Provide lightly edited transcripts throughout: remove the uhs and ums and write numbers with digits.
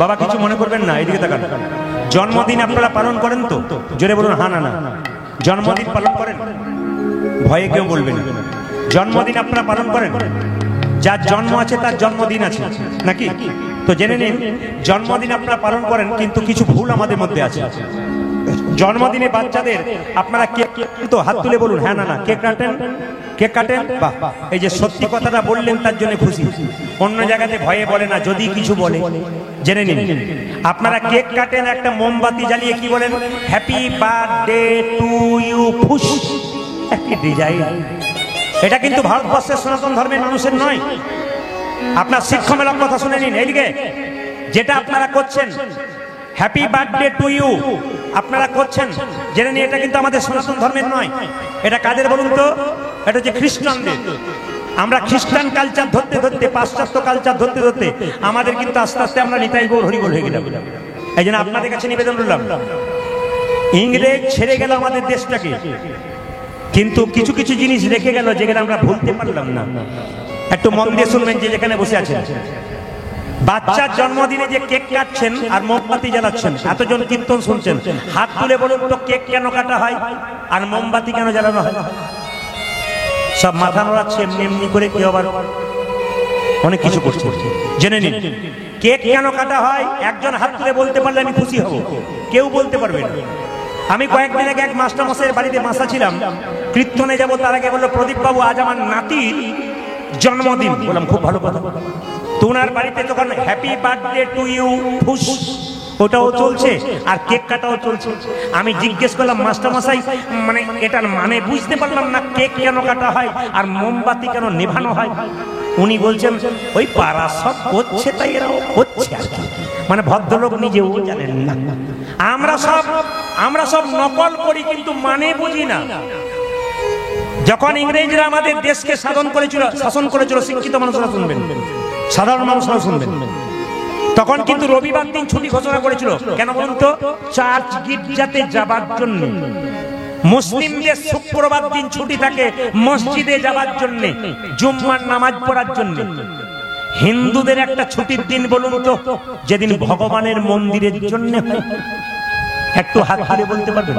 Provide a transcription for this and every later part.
বাবা কিছু মনে করবেন না, এদিকে তাকান। জন্মদিন আপনারা পালন করেন তো? জোরে বলুন হ্যাঁ না না। জন্মদিন পালন করেন? ভয়ে কেউ বলবেন। জন্মদিন আপনারা পালন করেন? যার জন্ম আছে তার জন্মদিন আছে নাকি? তো জেনে নিন, জন্মদিন আপনারা পালন করেন, কিন্তু কিছু ভুল আমাদের মধ্যে আছে। জন্মদিনে বাচ্চাদের আপনারা কেক তো হাত তুলে বলুন হ্যাঁ না না। কেক কাটেন? কেক কাটেন? বাহ, এই যে সত্যি কথাটা বললেন তার জন্য খুশি। অন্য জায়গাতে ভয়ে বলে না, যদি কিছু বলে জেনে নিন। আপনারা কেক কাটেন, একটা মোমবাতি জ্বালিয়ে কি বলেন? হ্যাপি বার্থডে টু ইউ ফুস, একটি ডিজাইন। এটা কিন্তু ভারতবর্ষের সনাতন ধর্মের মানুষের নয়। আপনার শিক্ষামূলক কথা শুনে নিন। এইদিকে যেটা আপনারা করছেন হ্যাপি বার্থডে টু ইউ আপনারা করছেন, জেনে নিন এটা কিন্তু আমাদের সনাতন ধর্মের নয়। এটা কাদের বলুন তো? এটা হচ্ছে খ্রিস্টানদের। আমরা খ্রিস্টান কালচার ধরতে ধরতে, পাশ্চাত্য কালচার ধরতে ধরতে আমাদের কিন্তু আস্তে আস্তে আমরা নিতাই গৌর হরিগোল হয়ে গেলাম। এই জন্য আপনাদের কাছে নিবেদন করলাম, ইংরেজ ছেড়ে গেল আমাদের দেশটাকে, কিন্তু কিছু কিছু জিনিস রেখে গেল যেখানে আমরা ভুলতে পারলাম না। একটু মন দিয়ে শুনবেন, যে যেখানে বসে আছেন। বাচ্চার জন্মদিনে যে কেক কাটছেন আর মোমবাতি জ্বালাচ্ছেন, এতজন কীর্তন শুনছেন, হাত তুলে বলুন তো কেক কেন কাটা হয় আর মোমবাতি কেন জ্বালানো হয়? সব মাথা নোড়াচ্ছে এমনি এমনি করে, কেউ আবার অনেক কিছু করছে। জেনে নিন কেক কেন কাটা হয়। একজন হাত তুলে বলতে পারলে আমি খুশি হব, কেউ বলতে পারবে না। আমি কয়েকদিন আগে এক মাস্টারমশাইয়ের বাড়িতে মাসা ছিলাম, কীর্তনে যাবো তার আগে বললো, প্রদীপ বাবু আজ আমার নাতির জন্মদিন। বললাম খুব ভালো কথা। তো ওনার বাড়িতে তখন হ্যাপি বার্থডে টু ইউ ফুস ওটাও চলছে আর কেক কাটাও চলছে। আমি জিজ্ঞেস করলাম, মাস্টারমশাই মানে এটার মানে বুঝতে পারলাম না, কেক কেন কাটা হয় আর মোমবাতি কেন নেভানো হয়? উনি বলছেন ওই পাড়া সব করছে তাই এরাও করছে আর কি। মানে ভদ্রলোক নিজেও জানেন না। আমরা সব নকল করি, কিন্তু মানে বুঝি না। যখন ইংরেজরা আমাদের দেশকে শাসন করেছিল, শিক্ষিত মানুষরা শুনবেন, সাধারণ মানুষরা শুনবেন, তখন কিন্তু রবিবার দিন ছুটি ঘোষণা করেছিল। কেন বলুন তো? চার্চ গির্জাতে যাবার জন্য। মুসলিমদের শুক্রবার দিন ছুটি থাকে মসজিদে যাবার জন্য, জুম্মার নামাজ পড়ার জন্য। হিন্দুদের একটা ছুটির দিন বলুন তো, যেদিন ভগবানের মন্দিরের জন্য। একটু হাত হাতে বলতে পারবেন?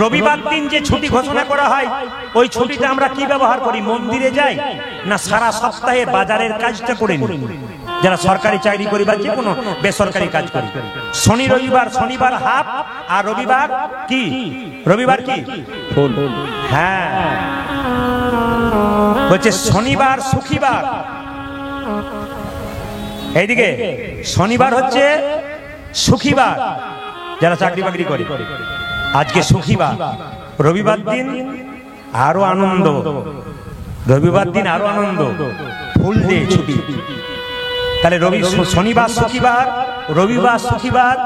রবিবার দিন যে ছুটি ঘোষণা করা হয়, ওই ছুটিটা আমরা কি ব্যবহার করি? মন্দিরে যাই না সারা সপ্তাহে বাজারের কাজটা করে নিই? যারা সরকারি চাকরি করি বা যে কোনো বেসরকারি কাজ করি, শনি রবিবার, শনিবার হাফ আর রবিবার কি? রবিবার কি ফুল। হ্যাঁ, বলছে শনিবার সুখিবার। এইদিকে শনিবার হচ্ছে সুখিবার, যারা চাকরি বাকরি করে। আজকে সুখিবার, রবিবার দিন আরো আনন্দ, রবিবার দিন আরো আনন্দ, ফুল ডে ছুটি। তাহলে শনিবার সুখিবার, রবিবার সুখিবার,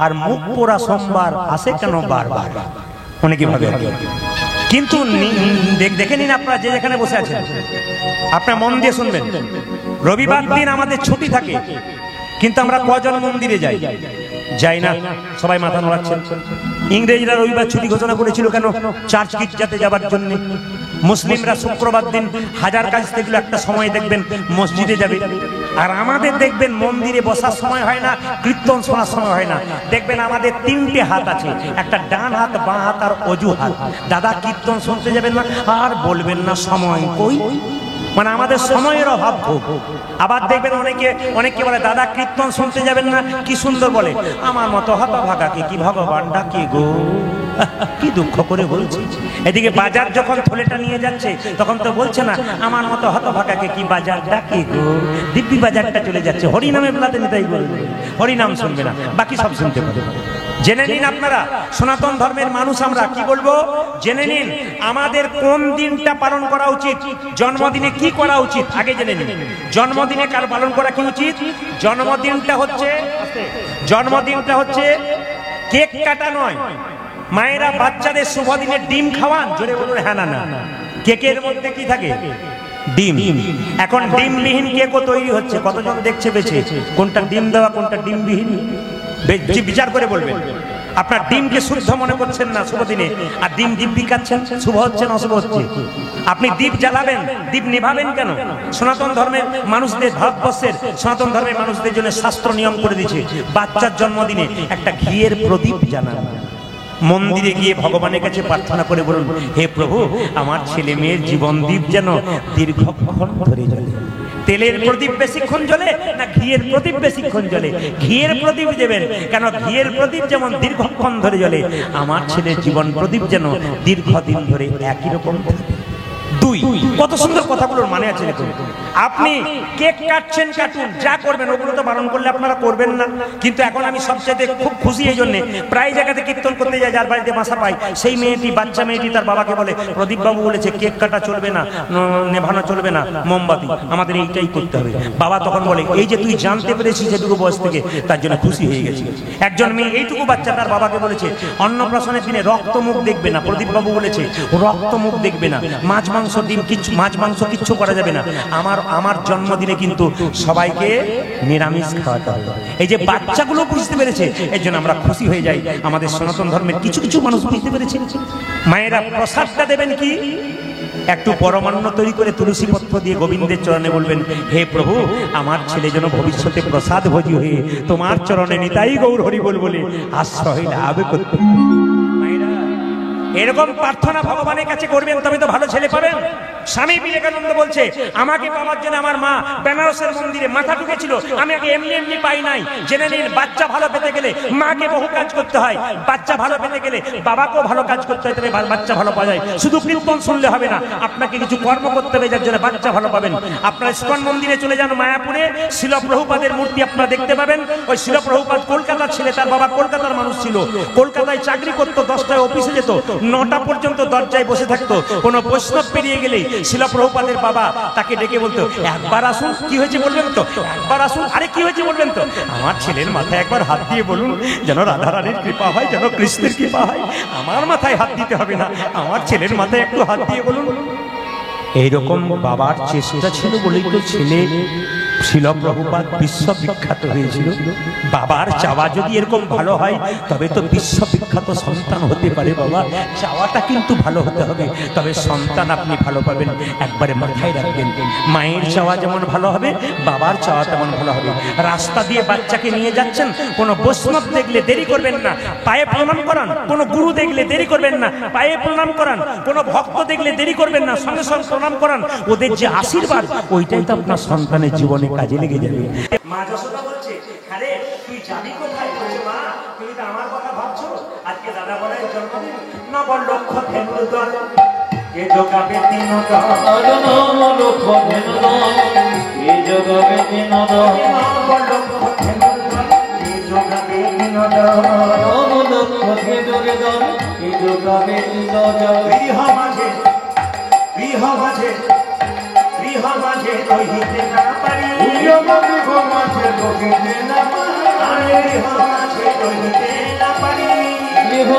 আর মুখ পোড়া সোমবার আসে কেন বারবার? অনেকে ভাবে। কিন্তু দেখে নিন আপনারা যে যেখানে বসে আছেন, আপনার মন দিয়ে শুনবেন। রবিবার দিন আমাদের ছুটি থাকে, কিন্তু আমরা কজন মন্দিরে যাই? যাই না। সবাই মাথা নোড়াচ্ছেন। ইংরেজরা রবিবার ছুটি ঘোষণা করেছিল কেন? চার্চ গির্জাতে যাবার জন্য। মুসলিমরা শুক্রবার দিন হাজার কাজ থাকলে একটা সময় দেখবেন মসজিদে যাবে। আর আমাদের দেখবেন মন্দিরে বসার সময় হয় না, কীর্তন শোনার সময় হয় না। দেখবেন আমাদের তিনটে হাত আছে, একটা ডান হাত, বাঁ হাত আর অজু হাত। দাদা কীর্তন শুনতে যাবেন না? আর বলবেন না সময় কই। মানে আমাদের সময়ের অভাব খুব। আবার দেখবেন অনেকে বলে, দাদা কীর্তন শুনতে যাবেন না? কি সুন্দর বলে, আমার মতো হতভাগাকে কি ভগবান ডাকে গো। কি দুঃখ করে বলছে। এদিকে বাজার যখন থলেটা নিয়ে যাচ্ছে, তখন তো বলছে না আমার মতো হতভাগাকে কি বাজার ডাকে গো। দিব্যি বাজারটা চলে যাচ্ছে, হরিনামে বলাতে নিতাই বলবে, হরিনাম শুনবে না, বাকি সব শুনতে পাবে। জেনে নিন আপনারা, সনাতন ধর্মের মানুষ আমরা, কি বলবো জেনে নিন। আমাদের কোন দিনটা পালন করা উচিত? জন্মদিনে কি করা উচিত আগে জেনে নিন। জন্মদিনে কার পালন করা কি উচিত? জন্মদিনটা হচ্ছে কেক কাটা নয়। মায়েরা বাচ্চাদের শুভ দিনে ডিম খাওয়ান। জোরে বলুন হ্যাঁ না না। কেকের মধ্যে কি থাকে? ডিম। এখন ডিমবিহীন কেকও তৈরি হচ্ছে। কতজন দেখছে বেছে কোনটা ডিম দেওয়া কোনটা ডিমবিহীন? বিচার করে বলবেন। আপনার ডিমকে শুদ্ধ মনে করছেন না শুভ দিনে, আর ডিম দিব্যি খাচ্ছেন, শুভ হচ্ছে না অশুভ হচ্ছে? আপনি দীপ জ্বালাবেন, দীপ নিভাবেন কেন? সনাতন ধর্মের মানুষদের, ভারতবর্ষের সনাতন ধর্মের মানুষদের জন্য শাস্ত্র নিয়ম করে দিয়েছে, বাচ্চার জন্মদিনে একটা ঘিয়ের প্রদীপ জ্বালান। মন্দিরে গিয়ে ভগবানের কাছে প্রার্থনা করে বলুন, হে প্রভু, আমার ছেলে মেয়ের জীবন দ্বীপ যেন দীর্ঘক্ষণ ধরে জ্বলে। তেলের প্রদীপ বেশিক্ষণ জ্বলে না ঘিয়ের প্রদীপ বেশিক্ষণ জ্বলে? ঘিয়ের প্রদীপ দেবেন, কেন ঘিয়ের প্রদীপ যেমন দীর্ঘক্ষণ ধরে জ্বলে, আমার ছেলের জীবন প্রদীপ যেন দীর্ঘদিন ধরে একই রকম থাকে। দুই, কত সুন্দর কথাগুলোর মানে আছে দেখুন। আপনি কেক কাটছেন, কাটুন, যা করবেন, ওগুলো তো বারণ করলে আপনারা করবেন না। কিন্তু এখন আমি সবচেয়ে খুব খুশি এই জন্য, প্রায় জায়গাতে কীর্তন করতে যায়, যার বাড়িতে বাসা পাই, সেই মেয়েটি, বাচ্চা মেয়েটি তার বাবাকে বলে, প্রদীপ বাবু বলেছে কেক কাটা চলবে না, নেভানো চলবে না, মোমবাতি, আমাদের এইটাই করতে হবে। বাবা তখন বলে, এই যে তুই জানতে পেরেছিস যেটুকু বয়স থেকে, তার জন্য খুশি হয়ে গেছি। একজন মেয়ে, এইটুকু বাচ্চা, তার বাবাকে বলেছে অন্নপ্রাশনের দিনে রক্ত মুখ দেখবে না, প্রদীপ বাবু বলেছে রক্ত মুখ দেখবে না, মাছ মাংস ডিম কিচ্ছু, মাছ মাংস কিচ্ছু করা যাবে না, আমার জন্মদিনে কিন্তু সবাইকে নিরামিষ খাওয়াতে হবে। এই যে বাচ্চাগুলো বুঝতে পেরেছে, এর জন্য আমরা খুশি হয়ে যাই। আমাদের সনাতন ধর্মের কিছু কিছু মানুষ বুঝতে পেরেছে। মায়েরা প্রসাদটা দেবেন কি? একটু পরমান্ন তৈরি করে তুলসী পত্র দিয়ে গোবিন্দের চরণে বলবেন, হে প্রভু, আমার ছেলে যেন ভবিষ্যতে প্রসাদ ভোজি হয়ে তোমার চরণে নিতাই গৌর হরি বল বলে আশ্রয় লাভ করতে। এরকম প্রার্থনা ভগবানের কাছে করবেন, তবে তো ভালো ছেলে পাবেন। স্বামী বিবেকানন্দ বলছে, আমাকে পাওয়ার জন্য আমার মা বেনারসের মন্দিরে মাথা ঢুকেছিল, আমি আগে এমনি এমনি পাই নাই। জেনে নিন, বাচ্চা ভালো পেতে গেলে মাকে বহু কাজ করতে হয়, বাচ্চা ভালো পেতে গেলে বাবাকেও ভালো কাজ করতে হয়, তবে বাচ্চা ভালো পাওয়া যায়। শুধু কীর্তন শুনলে হবে না, আপনাকে কিছু কর্ম করতে হবে, যার জন্য বাচ্চা ভালো পাবেন। আপনারা ইস্কন মন্দিরে চলে যান, মায়াপুরে শিল প্রভুপাদের মূর্তি আপনারা দেখতে পাবেন। ওই শিল প্রভুপাদ কলকাতার ছেলে, তার বাবা কলকাতার মানুষ ছিল, কলকাতায় চাকরি করতো, 10টায় অফিসে যেত, 9টা পর্যন্ত দরজায় বসে থাকতো। কোনো বৈষ্ণব পেরিয়ে গেলেই শিল প্রভুপাদের বাবা তাকে ডেকে বলতো, একবার আসুন, কি হয়েছে বলবেন তো, একবার আসুন, আরে কি হয়েছে বলবেন তো, আমার ছেলের মাথায় একবার হাত দিয়ে বলুন, যেন রাধারানীর কৃপা হয়, যেন কৃষ্ণের কৃপা হয়। আমার মাথায় হাত দিতে হবে না, আমার ছেলের মাথায় একটু হাত দিয়ে বলুন। এইরকম বাবার চেষ্টা ছিল বলেই তো ছেলে শিল প্রভুপাদ বিশ্ববিখ্যাত হয়েছিল। বাবার চাওয়া যদি এরকম ভালো হয়, তবে তো বিশ্ববিখ্যাত সন্তান হতে পারে। বাবা, চাওয়াটা কিন্তু ভালো হতে হবে, তবে সন্তান আপনি ভালো পাবেন, একবারে মাথায় রাখবেন। মায়ের চাওয়া যেমন ভালো হবে, বাবার চাওয়া তেমন ভালো হবে। রাস্তা দিয়ে বাচ্চাকে নিয়ে যাচ্ছেন, কোনো বৈষ্ণব দেখলে দেরি করবেন না, পায়ে প্রণাম করান। কোনো গুরু দেখলে দেরি করবেন না, পায়ে প্রণাম করান। কোনো ভক্ত দেখলে দেরি করবেন না, সঙ্গে সঙ্গে প্রণাম করান। ওদের যে আশীর্বাদ, ওইটাই তো আপনার সন্তানের জীবনে কাজে লেগে যাবে। মা যশোদা বলছে, আরে তুই যাবি কোথায়? বলছে, মা, তুমি তো আমার কথা ভাবছো, আজকে দাদা বলার জন্মদিন, নব লক্ষ ধেনুর দল, এ যোগাবে তিন দল, নব লক্ষ ধেনুর দল, এ যোগাবে তিন দল, নব লক্ষ ধেনুর দল, এ যোগাবে তিন দল, নব লক্ষ ধেনুর দল, এ যোগাবে তিন দল। গৃহ মাঝে, গৃহ মাঝে, গৃহ মাঝে রহিতে না পারি, গৃহ মাঝে রহিতে না পারি, গৃহ মাঝে রহিতে না পারি, গৃহ